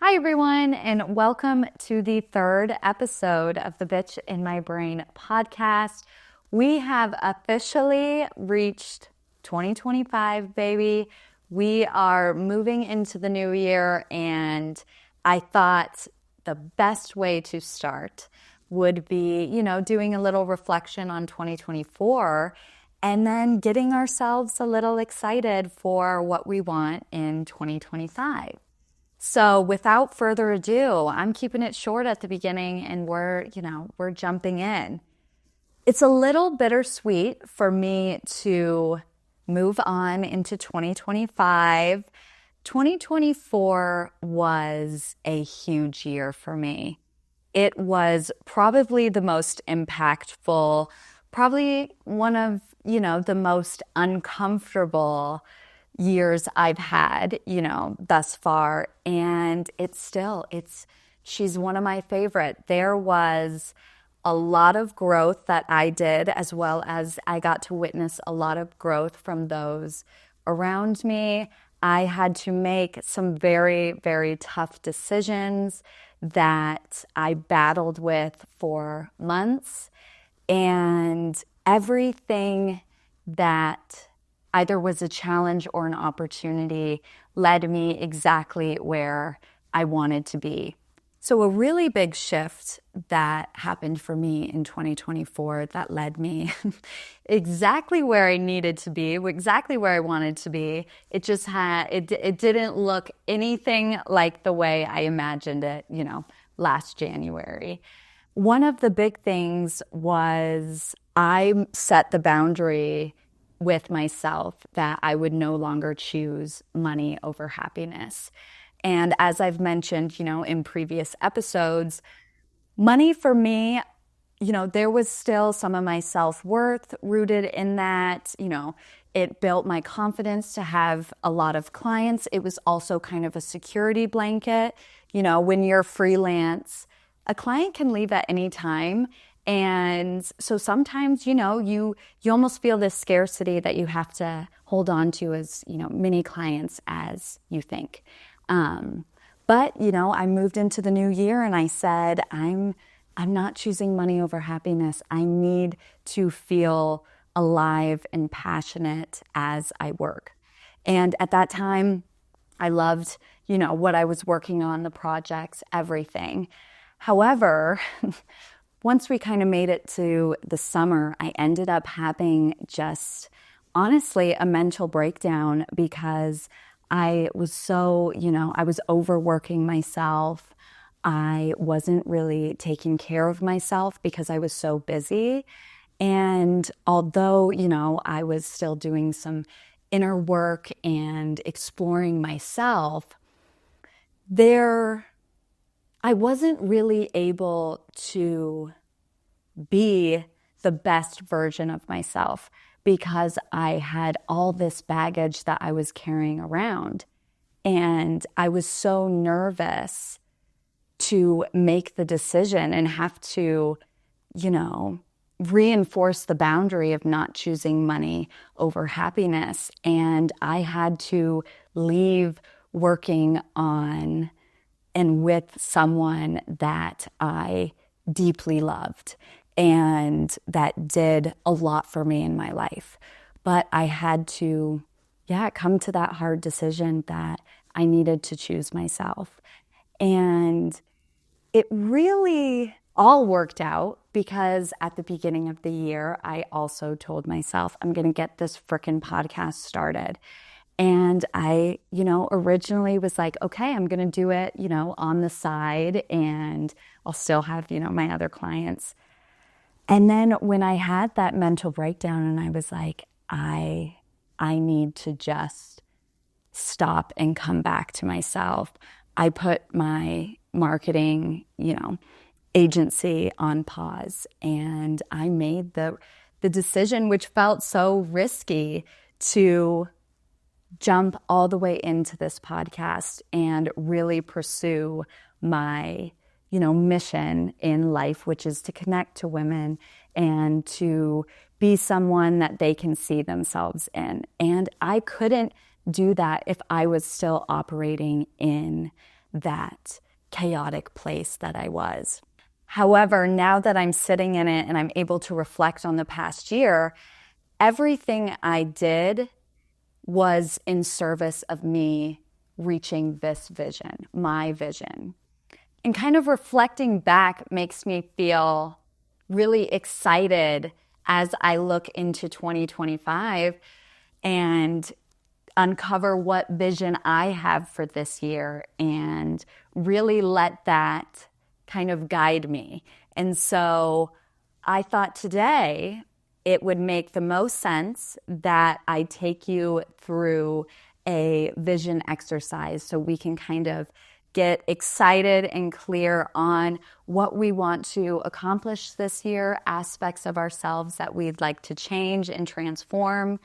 Hi, everyone, and welcome to the third episode of the Bitch in My Brain podcast. We have officially reached 2025, baby. We are moving into the new year, and I thought the best way to start would be, doing a little reflection on 2024 and then getting ourselves a little excited for what we want in 2025. So without further ado, I'm keeping it short at the beginning and we're jumping in. It's a little bittersweet for me to move on into 2025. 2024 was a huge year for me. It was probably the most impactful, probably one of, the most uncomfortable years I've had, thus far. And she's one of my favorite. There was a lot of growth that I did, as well as I got to witness a lot of growth from those around me. I had to make some very, very tough decisions that I battled with for months. And everything that either was a challenge or an opportunity led me exactly where I wanted to be. So a really big shift that happened for me in 2024 that led me exactly where I needed to be, exactly where I wanted to be. It just it didn't look anything like the way I imagined it, last January. One of the big things was I set the boundary with myself that I would no longer choose money over happiness. And as I've mentioned, in previous episodes, money for me, there was still some of my self-worth rooted in that. It built my confidence to have a lot of clients. It was also kind of a security blanket. When you're freelance, a client can leave at any time. And so sometimes, you almost feel this scarcity that you have to hold on to as, many clients as you think. But I moved into the new year and I said, I'm not choosing money over happiness. I need to feel alive and passionate as I work. And at that time, I loved, what I was working on, the projects, everything. However, once we kind of made it to the summer, I ended up having just honestly a mental breakdown because I was so, I was overworking myself. I wasn't really taking care of myself because I was so busy. And although, I was still doing some inner work and exploring myself, I wasn't really able to be the best version of myself because I had all this baggage that I was carrying around. And I was so nervous to make the decision and have to, reinforce the boundary of not choosing money over happiness. And I had to leave working on and with someone that I deeply loved and that did a lot for me in my life. But I had to, come to that hard decision that I needed to choose myself. And it really all worked out because at the beginning of the year, I also told myself, I'm going to get this frickin' podcast started. And I, originally was like, okay, I'm going to do it, on the side and I'll still have, my other clients. And then when I had that mental breakdown and I was like, I need to just stop and come back to myself. I put my marketing, agency on pause and I made the decision, which felt so risky, to jump all the way into this podcast and really pursue my, mission in life, which is to connect to women and to be someone that they can see themselves in. And I couldn't do that if I was still operating in that chaotic place that I was. However, now that I'm sitting in it and I'm able to reflect on the past year, everything I did was in service of me reaching this vision, my vision. And kind of reflecting back makes me feel really excited as I look into 2025 and uncover what vision I have for this year and really let that kind of guide me. And so I thought today it would make the most sense that I take you through a vision exercise so we can kind of get excited and clear on what we want to accomplish this year, aspects of ourselves that we'd like to change and transform.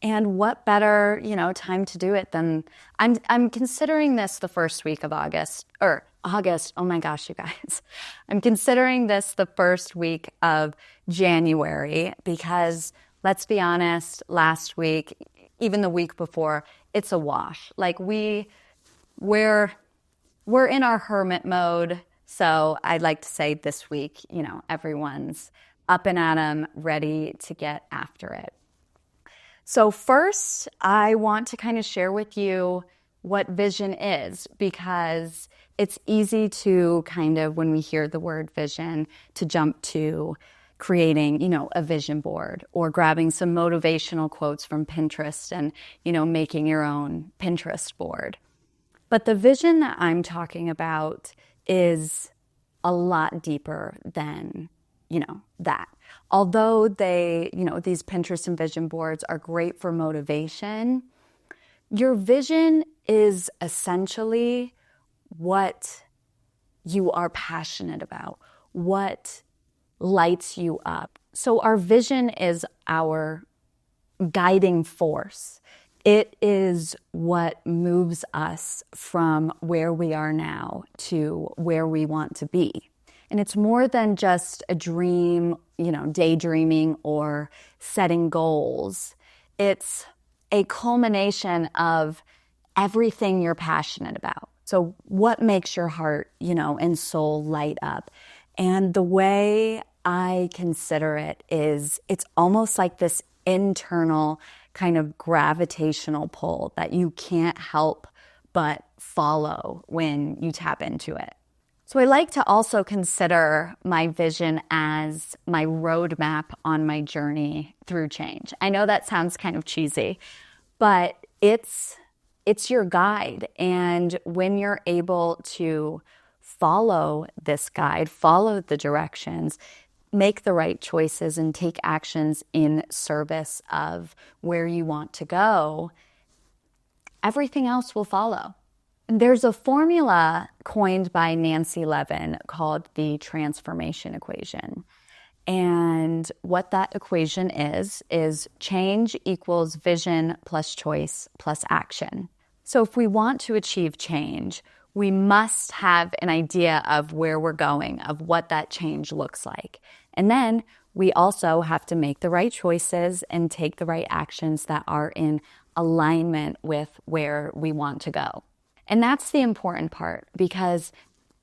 And what better, time to do it than I'm considering this the first week of August. Oh my gosh, you guys. I'm considering this the first week of January because let's be honest, last week, even the week before, it's a wash. Like we're in our hermit mode. So I'd like to say this week, everyone's up and at 'em, ready to get after it. So first, I want to kind of share with you what vision is because it's easy to kind of, when we hear the word vision, to jump to creating, a vision board or grabbing some motivational quotes from Pinterest and, making your own Pinterest board. But the vision that I'm talking about is a lot deeper than, that. Although these Pinterest and vision boards are great for motivation, your vision is essentially what you are passionate about, what lights you up. So our vision is our guiding force. It is what moves us from where we are now to where we want to be. And it's more than just a dream, daydreaming or setting goals. It's a culmination of everything you're passionate about. So what makes your heart, and soul light up? And the way I consider it is it's almost like this internal kind of gravitational pull that you can't help but follow when you tap into it. So I like to also consider my vision as my roadmap on my journey through change. I know that sounds kind of cheesy, but it's your guide. And when you're able to follow this guide, follow the directions, make the right choices and take actions in service of where you want to go, everything else will follow. There's a formula coined by Nancy Levin called the transformation equation. And what that equation is change equals vision plus choice plus action. So if we want to achieve change, we must have an idea of where we're going, of what that change looks like. And then we also have to make the right choices and take the right actions that are in alignment with where we want to go. And that's the important part because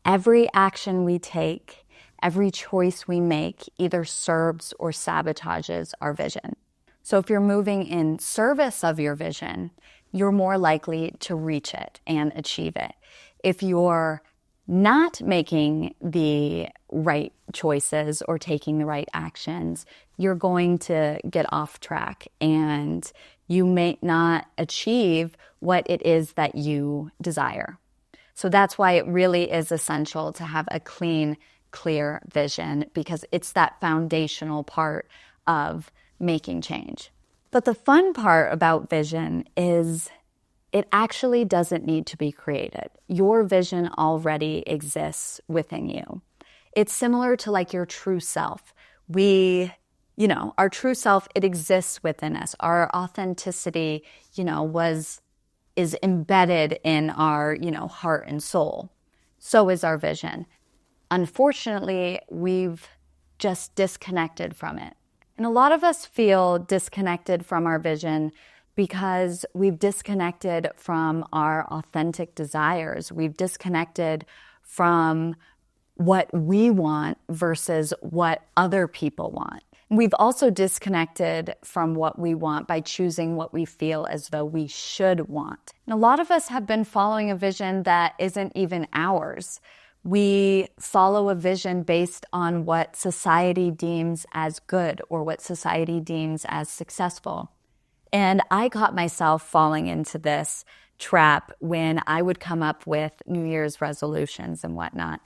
every action we take, every choice we make either serves or sabotages our vision. So if you're moving in service of your vision, you're more likely to reach it and achieve it. If you're not making the right choices or taking the right actions, you're going to get off track and you may not achieve what it is that you desire. So that's why it really is essential to have a clean, clear vision because it's that foundational part of making change. But the fun part about vision is it actually doesn't need to be created. Your vision already exists within you. It's similar to like your true self. Our true self, it exists within us. Our authenticity, is embedded in our, heart and soul. So is our vision. Unfortunately, we've just disconnected from it. And a lot of us feel disconnected from our vision because we've disconnected from our authentic desires. We've disconnected from what we want versus what other people want. We've also disconnected from what we want by choosing what we feel as though we should want. And a lot of us have been following a vision that isn't even ours. We follow a vision based on what society deems as good or what society deems as successful. And I caught myself falling into this trap when I would come up with New Year's resolutions and whatnot.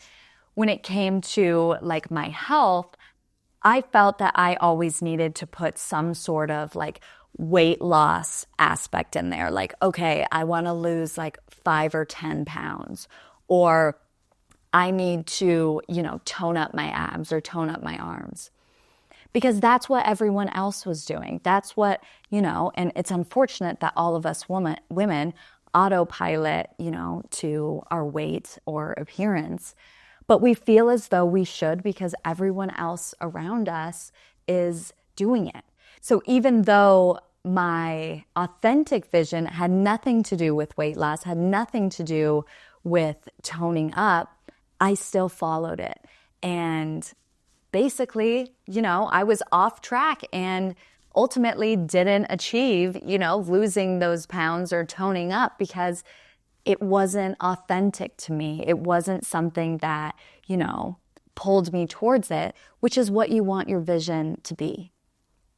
When it came to like my health, I felt that I always needed to put some sort of like weight loss aspect in there. Like, okay, I want to lose like 5 or 10 pounds, or I need to, tone up my abs or tone up my arms. Because that's what everyone else was doing. That's what, and it's unfortunate that all of us women autopilot, to our weight or appearance. But we feel as though we should because everyone else around us is doing it. So even though my authentic vision had nothing to do with weight loss, had nothing to do with toning up, I still followed it. And basically, I was off track and ultimately didn't achieve, losing those pounds or toning up because it wasn't authentic to me. It wasn't something that, pulled me towards it, which is what you want your vision to be.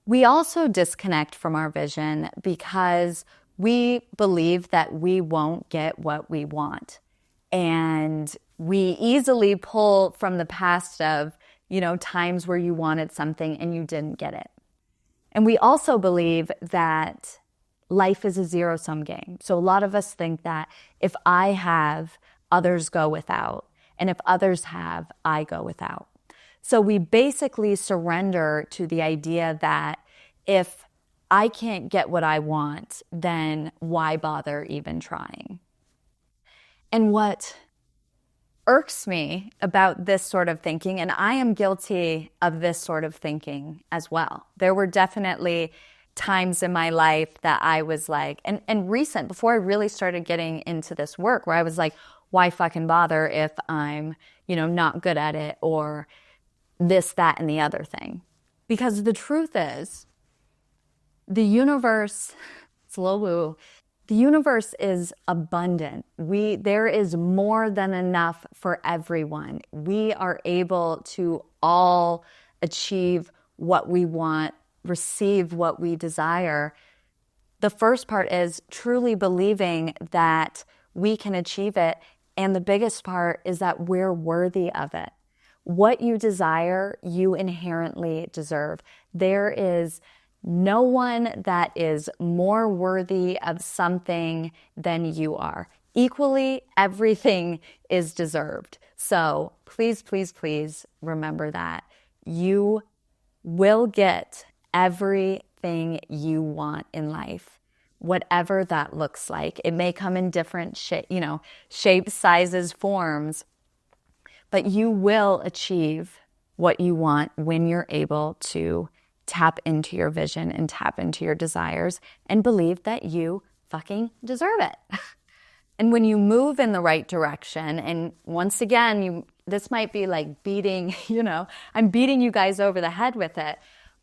We also disconnect from our vision because we believe that we won't get what we want. And we easily pull from the past of, times where you wanted something and you didn't get it. And we also believe that life is a zero-sum game. So a lot of us think that if I have, others go without. And if others have, I go without. So we basically surrender to the idea that if I can't get what I want, then why bother even trying? And what irks me about this sort of thinking, and I am guilty of this sort of thinking as well. There were definitely times in my life that I was like, and recent, before I really started getting into this work, where I was like, why fucking bother if I'm, not good at it, or this, that, and the other thing? Because the truth is, the universe, slow woo, the universe is abundant. There is more than enough for everyone. We are able to all achieve what we want, receive what we desire. The first part is truly believing that we can achieve it. And the biggest part is that we're worthy of it. What you desire, you inherently deserve. There is no one that is more worthy of something than you are. Equally, everything is deserved. So please, please, please remember that. You will get everything you want in life, whatever that looks like. It may come in different shapes, sizes, forms, but you will achieve what you want when you're able to tap into your vision and tap into your desires and believe that you fucking deserve it. And when you move in the right direction, and once again, this might be like beating, I'm beating you guys over the head with it,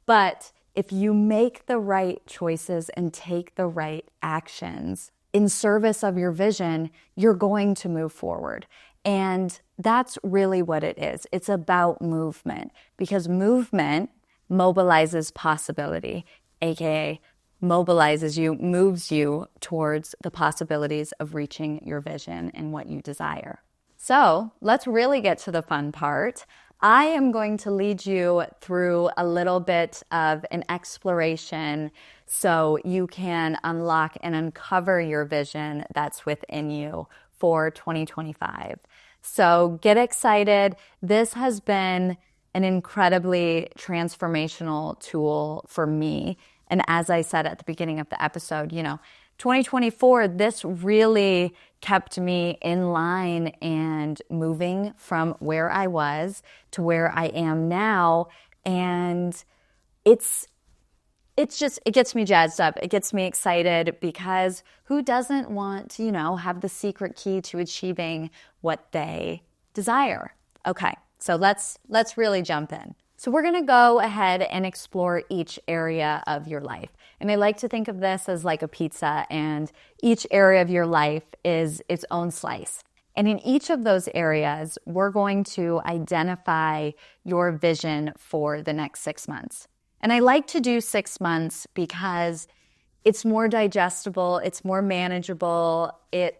but if you make the right choices and take the right actions in service of your vision, you're going to move forward. And that's really what it is. It's about movement, because movement mobilizes possibility, aka mobilizes you, moves you towards the possibilities of reaching your vision and what you desire. So let's really get to the fun part. I am going to lead you through a little bit of an exploration so you can unlock and uncover your vision that's within you for 2025. So get excited. This has been an incredibly transformational tool for me. And as I said at the beginning of the episode, 2024, this really kept me in line and moving from where I was to where I am now. And it's it gets me jazzed up. It gets me excited because who doesn't want to, have the secret key to achieving what they desire? Okay, so let's really jump in. So we're going to go ahead and explore each area of your life. And I like to think of this as like a pizza, and each area of your life is its own slice. And in each of those areas, we're going to identify your vision for the next 6 months. And I like to do 6 months because it's more digestible, it's more manageable, it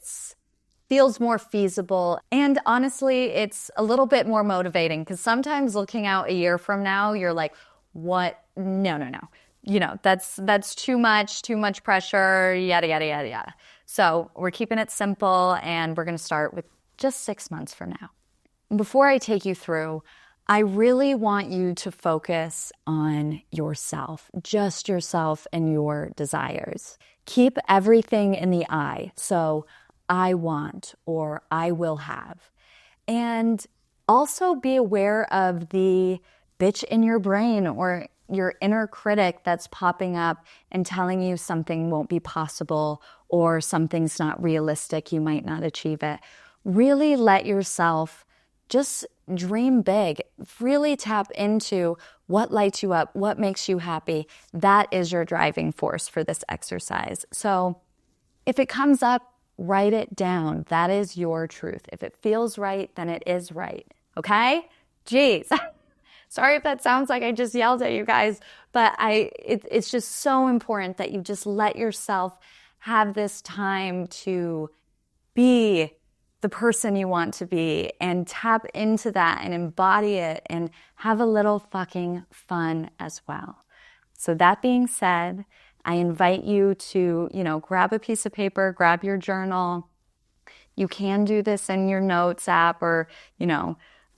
feels more feasible, and honestly, it's a little bit more motivating because sometimes looking out a year from now, you're like, what? No. That's too much pressure, yada, yada, yada, yada. So we're keeping it simple, and we're going to start with just 6 months from now. And before I take you through, I really want you to focus on yourself, just yourself and your desires. Keep everything in the I. So I want or I will have. And also be aware of the bitch in your brain or your inner critic that's popping up and telling you something won't be possible or something's not realistic, you might not achieve it. Really let yourself just dream big. Really tap into what lights you up, what makes you happy. That is your driving force for this exercise. So if it comes up, write it down. That is your truth. If it feels right, then it is right. Okay? Jeez. Sorry if that sounds like I just yelled at you guys, but it's just so important that you just let yourself have this time to be the person you want to be and tap into that and embody it and have a little fucking fun as well. So that being said, I invite you to, grab a piece of paper, grab your journal. You can do this in your notes app or,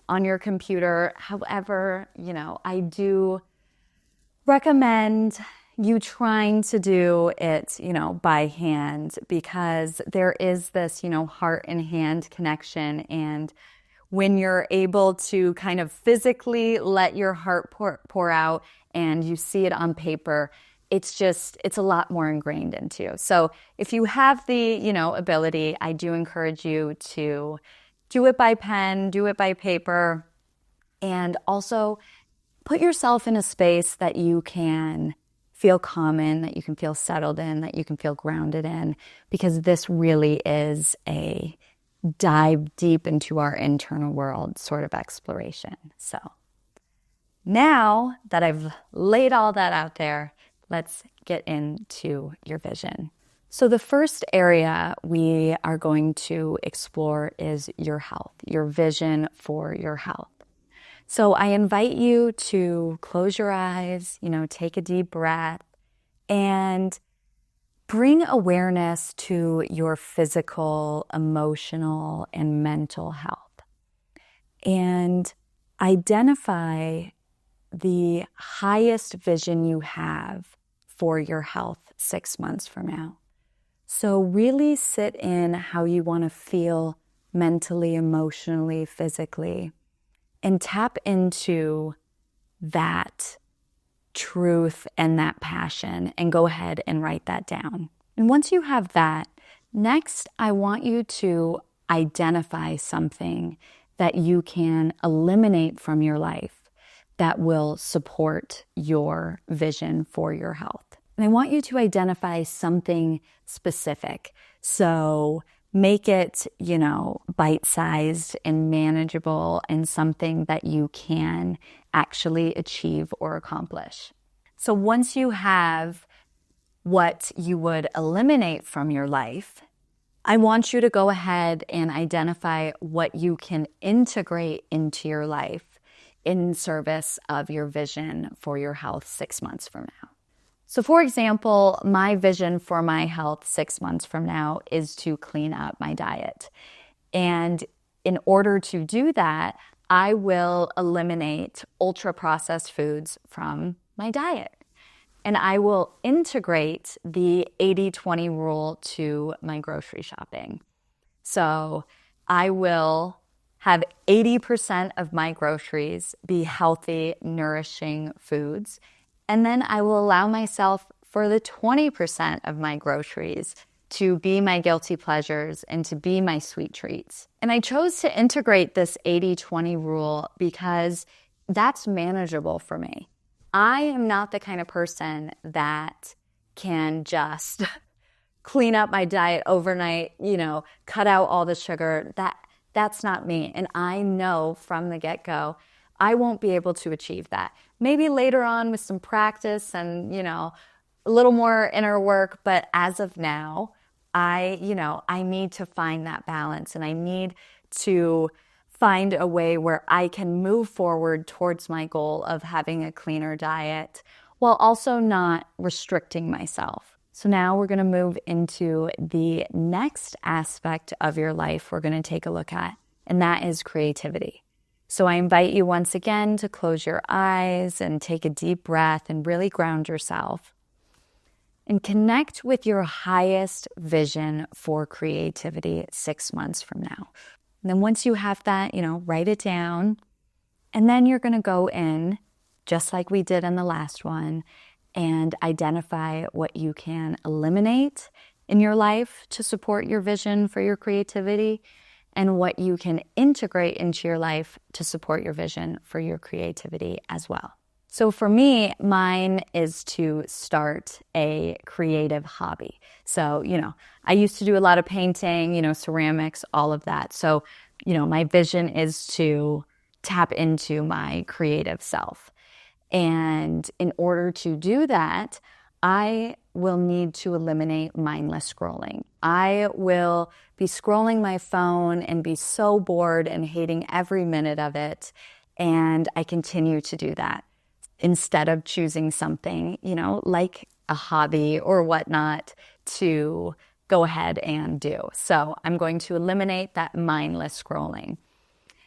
on your computer. However, I do recommend you trying to do it, by hand because there is this, heart and hand connection. And when you're able to kind of physically let your heart pour out and you see it on paper, it's a lot more ingrained into you. So if you have the, ability, I do encourage you to do it by pen, do it by paper, and also put yourself in a space that you can feel calm in, that you can feel settled in, that you can feel grounded in, because this really is a dive deep into our internal world sort of exploration. So now that I've laid all that out there, let's get into your vision. So the first area we are going to explore is your health, your vision for your health. So I invite you to close your eyes, take a deep breath and bring awareness to your physical, emotional, and mental health. And identify the highest vision you have for your health 6 months from now. So really sit in how you want to feel mentally, emotionally, physically, and tap into that truth and that passion and go ahead and write that down. And once you have that, next I want you to identify something that you can eliminate from your life that will support your vision for your health. And I want you to identify something specific. So make it, bite-sized and manageable and something that you can actually achieve or accomplish. So once you have what you would eliminate from your life, I want you to go ahead and identify what you can integrate into your life in service of your vision for your health 6 months from now. So for example, my vision for my health 6 months from now is to clean up my diet. And in order to do that, I will eliminate ultra-processed foods from my diet. And I will integrate the 80-20 rule to my grocery shopping. So I will have 80% of my groceries be healthy, nourishing foods, And then I will allow myself for the 20% of my groceries to be my guilty pleasures and to be my sweet treats. And I chose to integrate this 80-20 rule because that's manageable for me. I am not the kind of person that can just clean up my diet overnight, cut out all the sugar. That's not me. And I know from the get-go, I won't be able to achieve that. Maybe later on with some practice and, a little more inner work. But as of now, I need to find that balance, and I need to find a way where I can move forward towards my goal of having a cleaner diet while also not restricting myself. So now we're going to move into the next aspect of your life we're going to take a look at, and that is creativity. So I invite you once again to close your eyes and take a deep breath and really ground yourself and connect with your highest vision for creativity 6 months from now. And then once you have that, write it down, and then you're going to go in, just like we did in the last one, and identify what you can eliminate in your life to support your vision for your creativity and what you can integrate into your life to support your vision for your creativity as well. So for me, mine is to start a creative hobby. So, I used to do a lot of painting, ceramics, all of that. So, my vision is to tap into my creative self. And in order to do that, I will need to eliminate mindless scrolling. I will be scrolling my phone and be so bored and hating every minute of it. And I continue to do that instead of choosing something, like a hobby or whatnot to go ahead and do. So I'm going to eliminate that mindless scrolling.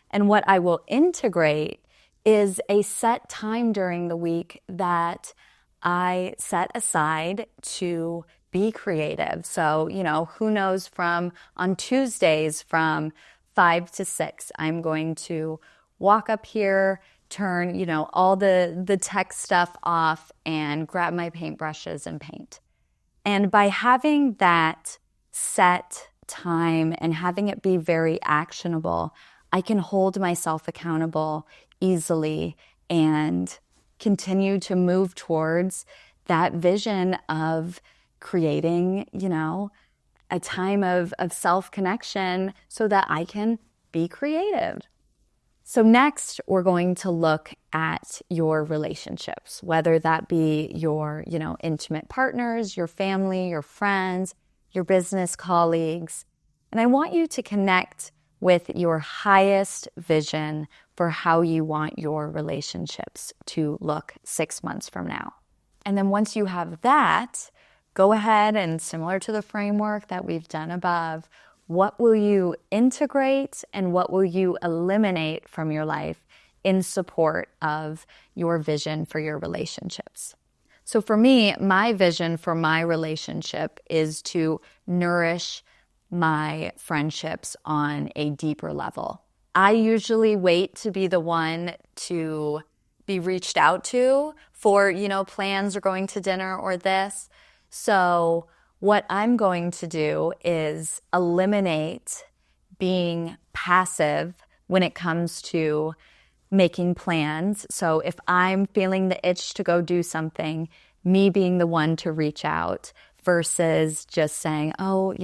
And what I will integrate is a set time during the week that I set aside to be creative. So, who knows, on Tuesdays from 5 to 6, I'm going to walk up here, turn, all the tech stuff off and grab my paintbrushes and paint. And by having that set time and having it be very actionable, I can hold myself accountable easily and continue to move towards that vision of creating, a time of self-connection so that I can be creative. So next, we're going to look at your relationships, whether that be your, intimate partners, your family, your friends, your business colleagues. And I want you to connect with your highest vision for how you want your relationships to look 6 months from now. And then once you have that, go ahead and, similar to the framework that we've done above, what will you integrate and what will you eliminate from your life in support of your vision for your relationships? So for me, my vision for my relationship is to nourish my friendships on a deeper level. I usually wait to be the one to be reached out to for, plans or going to dinner or this. So what I'm going to do is eliminate being passive when it comes to making plans. So if I'm feeling the itch to go do something, me being the one to reach out versus just saying, oh,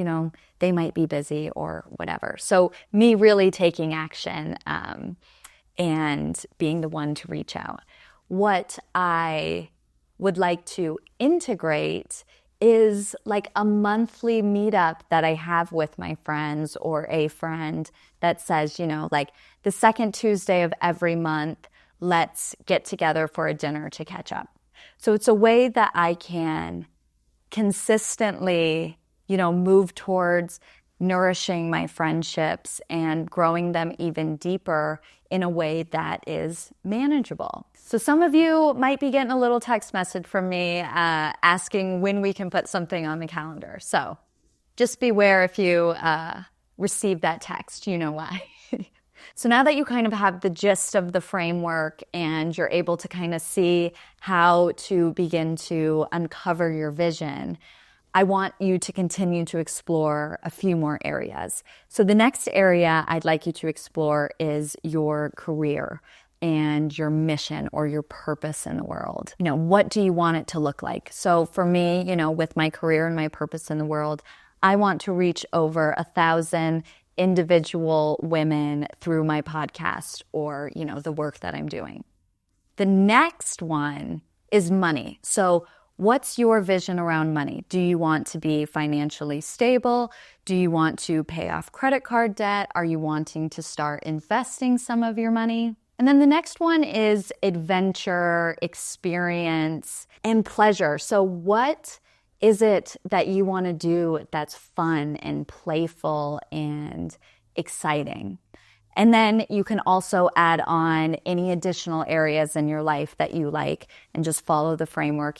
they might be busy or whatever. So me really taking action and being the one to reach out. What I would like to integrate is like a monthly meetup that I have with my friends or a friend that says, like the second Tuesday of every month, let's get together for a dinner to catch up. So it's a way that I can consistently, move towards nourishing my friendships and growing them even deeper in a way that is manageable. So some of you might be getting a little text message from me asking when we can put something on the calendar. So just beware if you receive that text, you know why. So now that you kind of have the gist of the framework and you're able to kind of see how to begin to uncover your vision, I want you to continue to explore a few more areas. So the next area I'd like you to explore is your career and your mission or your purpose in the world. What do you want it to look like? So for me, with my career and my purpose in the world, I want to reach over 1,000 individual women through my podcast or, the work that I'm doing. The next one is money. So what's your vision around money? Do you want to be financially stable? Do you want to pay off credit card debt? Are you wanting to start investing some of your money? And then the next one is adventure, experience, and pleasure. So what is it that you want to do that's fun and playful and exciting? And then you can also add on any additional areas in your life that you like and just follow the framework,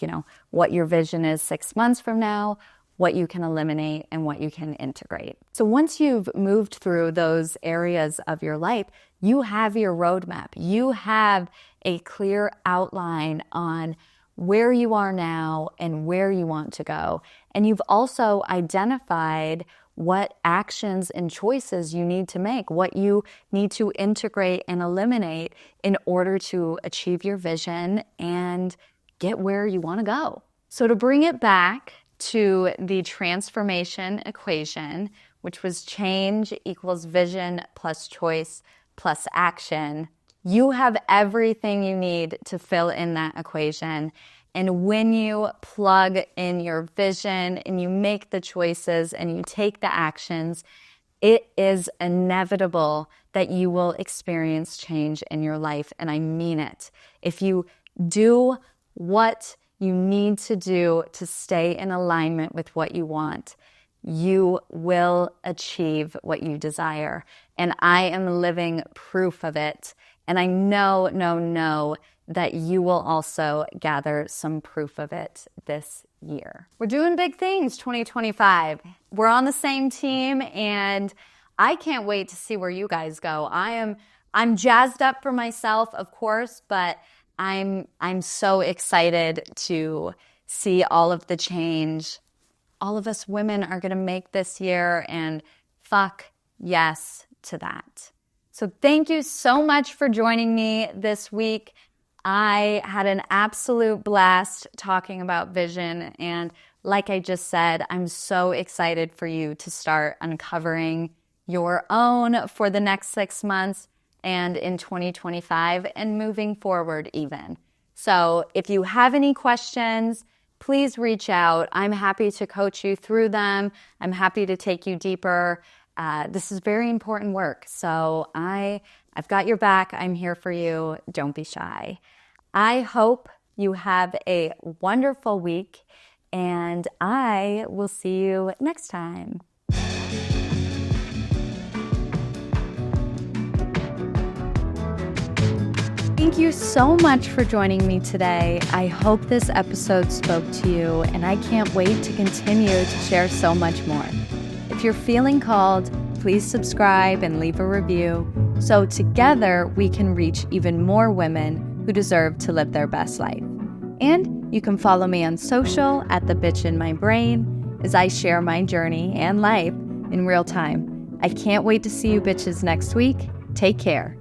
what your vision is 6 months from now, what you can eliminate, and what you can integrate. So once you've moved through those areas of your life, you have your roadmap. You have a clear outline on where you are now and where you want to go. And you've also identified what actions and choices you need to make, what you need to integrate and eliminate in order to achieve your vision and get where you want to go. So to bring it back to the transformation equation, which was change equals vision plus choice plus action, you have everything you need to fill in that equation. And when you plug in your vision and you make the choices and you take the actions, it is inevitable that you will experience change in your life. And I mean it. If you do what you need to do to stay in alignment with what you want, you will achieve what you desire. And I am living proof of it. And I know that you will also gather some proof of it this year. We're doing big things 2025. We're on the same team and I can't wait to see where you guys go. I'm jazzed up for myself, of course, but I'm so excited to see all of the change all of us women are going to make this year, and fuck yes to that. So thank you so much for joining me this week. I had an absolute blast talking about vision, and like I just said, I'm so excited for you to start uncovering your own for the next 6 months and in 2025 and moving forward even. So if you have any questions, please reach out. I'm happy to coach you through them. I'm happy to take you deeper. This is very important work. So I've got your back. I'm here for you. Don't be shy. I hope you have a wonderful week, and I will see you next time. Thank you so much for joining me today. I hope this episode spoke to you, and I can't wait to continue to share so much more. If you're feeling called, please subscribe and leave a review so together we can reach even more women who deserve to live their best life. And you can follow me on social at The Bitch in My Brain as I share my journey and life in real time. I can't wait to see you bitches next week. Take care.